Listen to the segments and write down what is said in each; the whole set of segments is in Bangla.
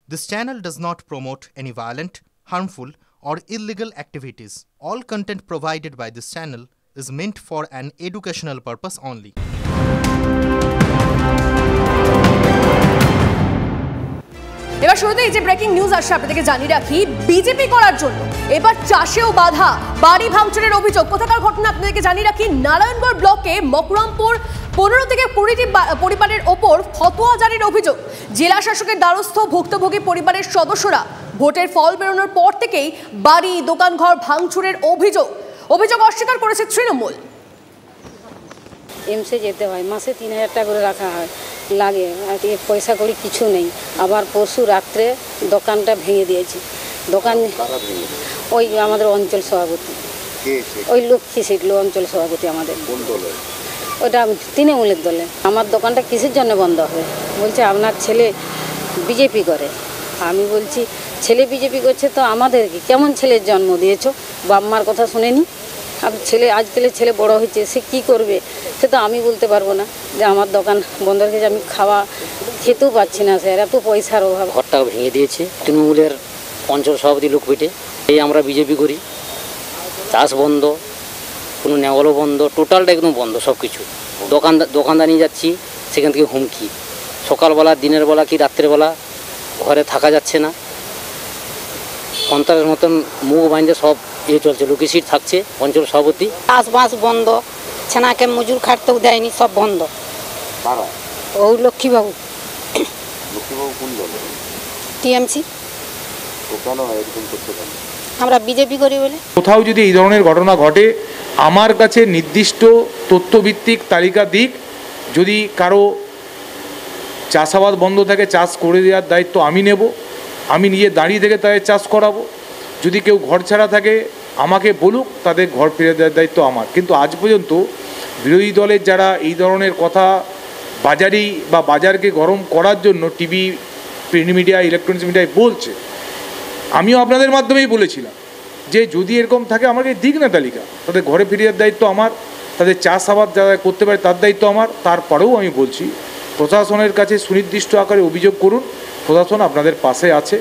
This channel does not promote any violent, harmful, or illegal activities. All content provided by this channel is meant for an educational purpose only. এবার শুরুতেই যে ব্রেকিং নিউজ আসছে আপনাদেরকে জানিয়ে রাখি, বিজেপি করার জন্য এবার চাষেও বাধা, বাড়ি ভাঙচুরের অভিযোগ। কোথাকার ঘটনা আপনাদেরকে জানিয়ে রাখি, নারায়ণগড় ব্লকে মকরমপুর 15 থেকে 20টি পরিবারের ওপর ফতোয়া জারির অভিযোগ। জেলা শাসকের দ্বারস্থ ভুক্তভোগী পরিবারের সদস্যরা ভোটের ফল বেরোনোর পর থেকেই বাড়ি দোকানঘর ভাঙচুরের অভিযোগ অস্বীকার করেছে তৃণমূল। এমসে যেতে হয়, মাসে 3000 টাকা করে রাখা হয় লাগে, আর পয়সা করি কিছু নেই। আবার পরশু রাত্রে দোকানটা ভেঙে দিয়েছে। দোকান ওই আমাদের অঞ্চল সভাপতি, ওই লক্ষ্মী শিখলো অঞ্চল সভাপতি আমাদের, ওইটা তৃণমূলের দলে। আমার দোকানটা কিসের জন্য বন্ধ হবে? বলছে আপনার ছেলে বিজেপি করে। আমি বলছি ছেলে বিজেপি করছে তো আমাদেরকে কেমন ছেলের জন্ম দিয়েছো? বাপ মার কথা শুনেনি? আপনি ছেলে আজকালের ছেলে বড় হয়েছে, সে কী করবে সে তো আমি বলতে পারবো না। যে আমার দোকান বন্ধ রেখেছে, আমি খেতেও পাচ্ছি না স্যার, এত পয়সার অভাব। ঘরটা ভেঙে দিয়েছে তৃণমূলের অঞ্চল সভাপতি লোক পেটে। এই আমরা বিজেপি করি, চাষ বন্ধ, কোনো নেওয়ালও বন্ধ, টোটালটা একদম বন্ধ সব কিছু। দোকানদানি যাচ্ছি, সেখান থেকে হুমকি, সকালবেলা দিনের বেলা কি রাত্রেবেলা ঘরে থাকা যাচ্ছে না। সন্ত্রাসের মতন মুখ বাইন্দে সব চলছে। লোকেশিট থাকছে অঞ্চল সভাপতি। চাষবাস বন্ধ, ছেনাকে মজুর খাটতেও দেয়নি, সব বন্ধ। ও লক্ষ্মীবাবু। টিএমসি। আমরা বিজেপি করি বলে। কোথাও যদি এই ধরনের ঘটনা ঘটে, আমার কাছে নির্দিষ্ট তথ্যভিত্তিক তালিকা দিক। যদি কারো চাষাবাদ বন্ধ থাকে, চাষ করে দেওয়ার দায়িত্ব আমি নেব। আমি নিজে দাঁড়িয়ে থেকে তাদের চাষ করাবো। যদি কেউ ঘর ছাড়া থাকে আমাকে বলুক, তাদের ঘর ফিরে দেওয়ার দায়িত্ব আমার। কিন্তু আজ পর্যন্ত বিরোধী দলের যারা এই ধরনের কথা বাজারি বা বাজারকে গরম করার জন্য টিভি, প্রিন্ট মিডিয়া, ইলেকট্রনিক্স মিডিয়ায় বলছে, আমিও আপনাদের মাধ্যমেই বলেছিলাম যে যদি এরকম থাকে আমাকে দিক না তালিকা, তাদের ঘরে ফিরে দেওয়ার দায়িত্ব আমার, তাদের চাষাবাদ যারা করতে পারে তার দায়িত্ব আমার। তারপরেও আমি বলছি, প্রশাসনের কাছে সুনির্দিষ্ট আকারে অভিযোগ করুন, প্রশাসন আপনাদের পাশে আছে।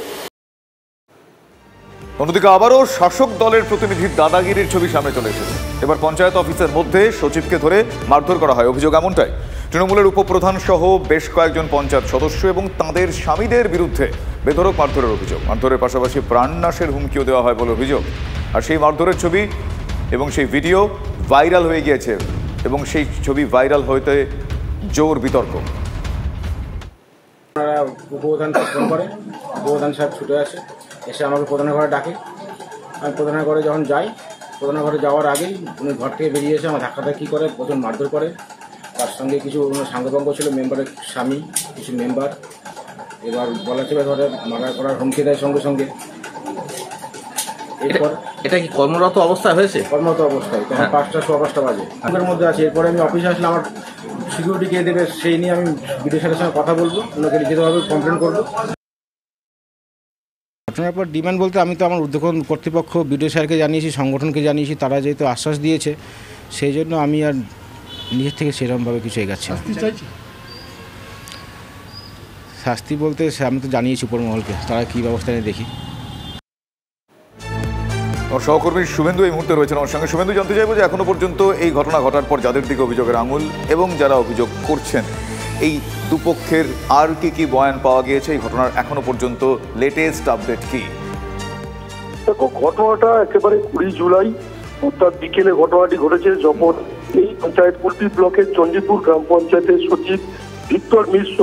অন্যদিকে আবারও শাসক দলের প্রতিনিধির দাদাগিরির ছবি সামনে চলে এসেছে। এবার পঞ্চায়েত অফিসের মধ্যে সচিবকে ধরে মারধর করা হয়, অভিযোগ এমনটাই। তৃণমূলের উপপ্রধান সহ বেশ কয়েকজন পঞ্চায়েত সদস্য এবং তাঁদের স্বামীদের বিরুদ্ধে বেধড়ক মারধরের অভিযোগ। মারধরের পাশাপাশি প্রাণনাশের হুমকিও দেওয়া হয় বলে অভিযোগ। আর সেই মারধরের ছবি এবং সেই ভিডিও ভাইরাল হয়ে গিয়েছে এবং সেই ছবি ভাইরাল হতে জোর বিতর্ক। উপপ্রধানকে ফোন করে, উপপ্রধান সাহেব ছুটে আসে, এসে আমাকে প্রধানের ঘরে ডাকে। আমি প্রধানের ঘরে যখন যাই, প্রধানের ঘরে যাওয়ার আগেই উনি ঘর থেকে বেরিয়ে এসে আমার ধাক্কাধাক্কি করে, প্রচুর মারধর করে। তার সঙ্গে কিছু সাঙ্গভঙ্গ ছিল, মেম্বারের স্বামী, কিছু মেম্বার। এবার বলা ছিল ধরে মার্ডার করার হুমকি দেয় সঙ্গে সঙ্গে। এরপর এটা কি কর্মরত অবস্থায় হয়েছে? কর্মরত অবস্থায়, তখন 5টা 5:15 বাজে আগের মধ্যে আছে। এরপরে আমি অফিসে আসলে আমার সিকিউরিটি কে দেবে সেই নিয়ে আমি বিডিও স্যারের সঙ্গে কথা বলবো, ওনাকে লিখিতভাবে কমপ্লেন করবো। ঘটনার পর ডিমান্ড বলতে আমি তো আমার উদ্যোগন কর্তৃপক্ষ বিডিও স্যারকে জানিয়েছি, সংগঠনকে জানিয়েছি, তারা যেহেতু আশ্বাস দিয়েছে সেই জন্য আমি আর নিজের থেকে সেরকমভাবে কিছু এগাচ্ছি না। শাস্তি বলতে আমি তো জানিয়েছি উপরমহলকে, তারা কী ব্যবস্থা নিয়ে দেখি। সহকর্মী শুভেন্দু এই মুহূর্তে রয়েছেন আমার সঙ্গে। শুভেন্দু, জানতে চাইবো যে এখনো পর্যন্ত এই ঘটনা ঘটার পর যাদের দিকে অভিযোগের আঙুল এবং যারা অভিযোগ করছেন, এই দুপক্ষের আর কি বয়ান পাওয়া গিয়েছে? এই ঘটনার এখনো পর্যন্ত লেটেস্ট আপডেট কি? দেখো, ঘটনাটা একেবারে 20 জুলাই অর্থাৎ বিকেলে ঘটনাটি ঘটেছে, যখন এই পঞ্চায়েত কুলপি ব্লকের চণ্ডীপুর গ্রাম পঞ্চায়েতের সচিব ভিক্টর মিশ্র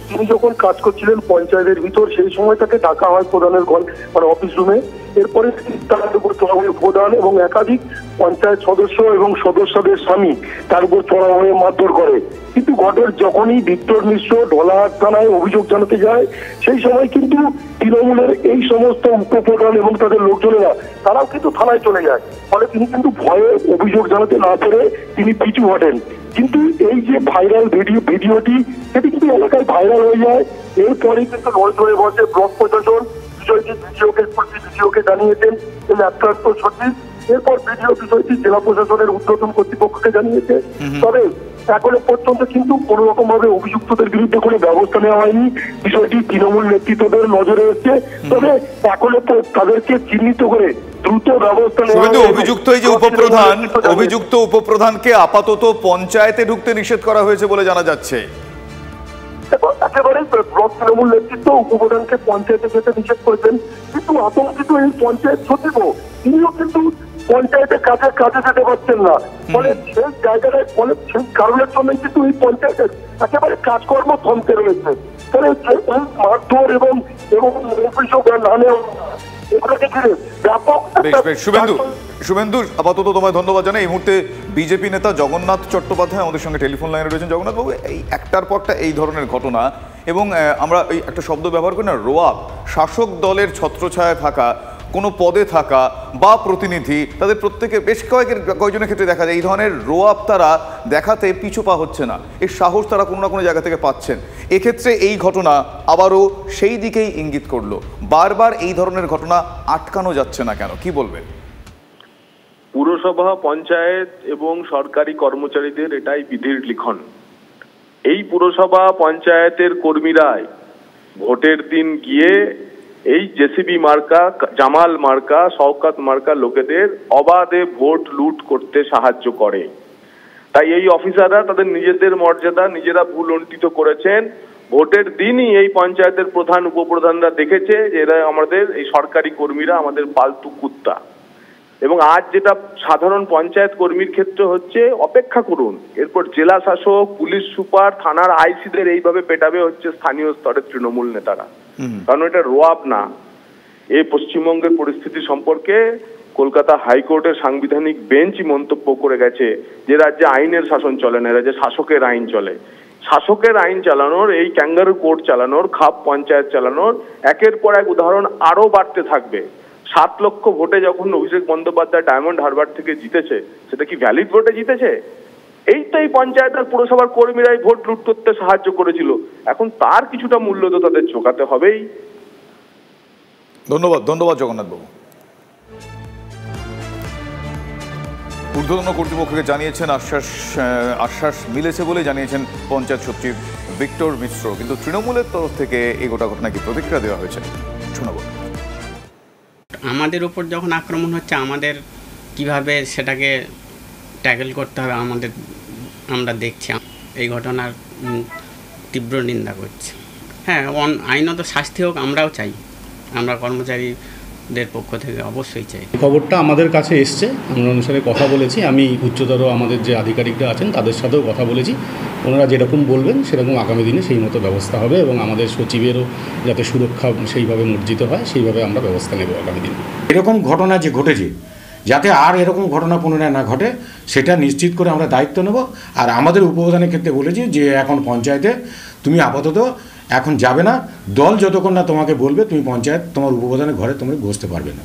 তিনি যখন কাজ করছিলেন পঞ্চায়েতের ভিতর, সেই সময় তাকে ডাকা হয় প্রধানের ঘর মানে অফিস রুমে। এরপরে তার উপর চড়াও প্রধান এবং একাধিক পঞ্চায়েত সদস্য এবং সদস্যদের স্বামী তার উপর চড়াও হয়ে মারধর করে। কিন্তু যখনই ভিক্টর মিশ্র ঢোলাহাট থানায় অভিযোগ জানাতে যায়, সেই সময় কিন্তু তৃণমূলের এই সমস্ত উপপ্রধান এবং তাদের লোকজনেরা তারাও কিন্তু থানায় চলে যায়। ফলে তিনি কিন্তু ভয়ে অভিযোগ জানাতে না পেরে তিনি পিছু হটেন। কিন্তু এই যে ভাইরাল ভিডিওটি সেটি কিন্তু এলাকায় ভাইরাল হয়ে যায়। এরপরেই কিন্তু নড়ে বসে ব্লক প্রশাসন। বিষয়টি ভিডিওকে জানিয়েছেন এই ন্যাপ্রাপ্ত সচিব এরপর বিডিও বিষয়টি জেলা প্রশাসনের ঊর্ধ্বতন কর্তৃপক্ষকে জানিয়েছে। তবে এখনো পর্যন্ত কিন্তু কোন রকম ভাবে অভিযুক্তদের বিরুদ্ধে কোনো ব্যবস্থা নেওয়া হয়নি। বিষয়টি তৃণমূল নেতৃত্বদের নজরে এসছে, তবে এখনো তাদেরকে চিহ্নিত করে দ্রুত ব্যবস্থা নেওয়া। অভিযুক্ত উপপ্রধানকে আপাতত পঞ্চায়েতে ঢুকতে নিষেধ করা হয়েছে বলে জানা যাচ্ছে। একেবারে ব্লক তৃণমূল নেতৃত্ব উপপ্রধানকে পঞ্চায়েতে যেতে নিষেধ করেছেন, কিন্তু আতঙ্কিত এই পঞ্চায়েত সচিবও তিনিও কিন্তু পঞ্চায়েতের কাজে যেতে পারছেন না। ফলে সেই জায়গাটায় সেই কারণের জন্য কিন্তু এই পঞ্চায়েতের একেবারে কাজকর্ম থমকে রয়েছে। ফলে মারধর এবং অভিযোগ না নেওয়া শুভেন্দু, আপাতত তোমায় ধন্যবাদ জানাই। এই মুহূর্তে বিজেপি নেতা জগন্নাথ চট্টোপাধ্যায় আমাদের সঙ্গে টেলিফোন লাইনে রয়েছেন। জগন্নাথ বাবু, এই একটার পরটা এই ধরনের ঘটনা এবং আমরা এই একটা শব্দ ব্যবহার করি না, রোয়াব, শাসক দলের ছত্রছায়ায় থাকা কোনো পদে থাকা বা প্রতিনিধি, তাদের প্রত্যেকের বেশ কয়েকজনের ক্ষেত্রে দেখা যায় এই ধরনের রোয়াব তারা দেখাতে পিছু পা হচ্ছে না, এর সাহস তারা কোনো না কোনো জায়গা থেকে পাচ্ছেন। এক্ষেত্রে এই ঘটনা আবারও সেই দিকেই ইঙ্গিত করলো। বারবার এই ধরনের ঘটনা আটকানো যাচ্ছে না কেন, কি বলবেন? পুরসভা, পঞ্চায়েত এবং সরকারি কর্মচারীদের এটাই বিধির লিখন। এই পুরসভা পঞ্চায়েতের কর্মীরাই ভোটের দিন গিয়ে এই জেসিবি মার্কা, জামাল মার্কা, শওকত মার্কা লোকেদের অবাধে ভোট লুট করতে সাহায্য করে। তাই এই অফিসাররা তাদের নিজেদের মর্যাদা নিজেরা ভুলণ্ঠিত করেছেন। ভোটের দিনই এই পঞ্চায়েতের প্রধান, উপপ্রধানরা দেখেছে যে এরা আমাদের এই সরকারি কর্মীরা আমাদের পালতু কুত্তা। এবং আজ যেটা সাধারণ পঞ্চায়েত কর্মীর ক্ষেত্রে হচ্ছে, অপেক্ষা করুন, এরপর জেলা শাসক, পুলিশ সুপার, থানার আইসিদের এইভাবে পেটাবে হচ্ছে স্থানীয় স্তরের তৃণমূল নেতারা। কারণ এটা রোয়াব না। এই পশ্চিমবঙ্গের পরিস্থিতি সম্পর্কে কলকাতা হাইকোর্টের সাংবিধানিক বেঞ্চই মন্তব্য করে গেছে যে রাজ্যে আইনের শাসন চলে না, রাজ্যে শাসকের আইন চলে। শাসকের আইন চালানোর, এই ক্যাঙ্গারু কোর্ট চালানোর, খাপ পঞ্চায়েত চালানোর একের পর এক উদাহরণ আরো বাড়তে থাকবে। 7 লক্ষ ভোটে যখন অভিষেক বন্দ্যোপাধ্যায় ডায়মন্ড হারবার থেকে জিতেছে, সেটা কি ভ্যালিড ভোটে জিতেছে? এই তো এই পঞ্চায়েত আর পুরসভার কর্মীরাই ভোট লুট করতে সাহায্য করেছিল। এখন তার কিছুটা মূল্য তো তাদের চোকাতে হবেই। ধন্যবাদ জগন্নাথ বাবু। ঊর্ধ্বতন কর্তৃপক্ষকে জানিয়েছেন, আশ্বাস মিলেছে বলে জানিয়েছেন পঞ্চায়েত সচিব ভিক্টর মিশ্র। কিন্তু তৃণমূলের তরফ থেকে এই গোটা ঘটনা কি প্রতিক্রিয়া দেওয়া হয়েছে, শোনাবো। আমাদের উপর যখন আক্রমণ হচ্ছে, আমাদের কিভাবে সেটাকে ট্যাকেল করতে হবে আমরা দেখছি। এই ঘটনার তীব্র নিন্দা করছি। হ্যাঁ, আইনত শাস্তি হোক, আমরাও চাই। আমরা কর্মচারীদের পক্ষ থেকে অবশ্যই চাই। খবরটা আমাদের কাছে এসছে, আমরা অনুসারে কথা বলেছি। আমি উচ্চতর আমাদের যে আধিকারিকরা আছেন তাদের সাথেও কথা বলেছি। ওনারা যেরকম বলবেন সেরকম আগামী দিনে সেই মতো ব্যবস্থা হবে এবং আমাদের সচিবেরও যাতে সুরক্ষা সেইভাবে মার্জিত হয় সেইভাবে আমরা ব্যবস্থা নেব আগামী দিনে। এরকম ঘটনা যে ঘটেছে, যাতে আর এরকম ঘটনা পুনরায় না ঘটে সেটা নিশ্চিত করে আমরা দায়িত্ব নেব। আর আমাদের উপপ্রধানের ক্ষেত্রে বলেছি যে এখন পঞ্চায়েতে তুমি আপাতত এখন যাবে না, দল যতক্ষণ না তোমাকে বলবে তুমি পঞ্চায়েত তোমার উপপ্রধানের ঘরে তুমি বসতে পারবে না।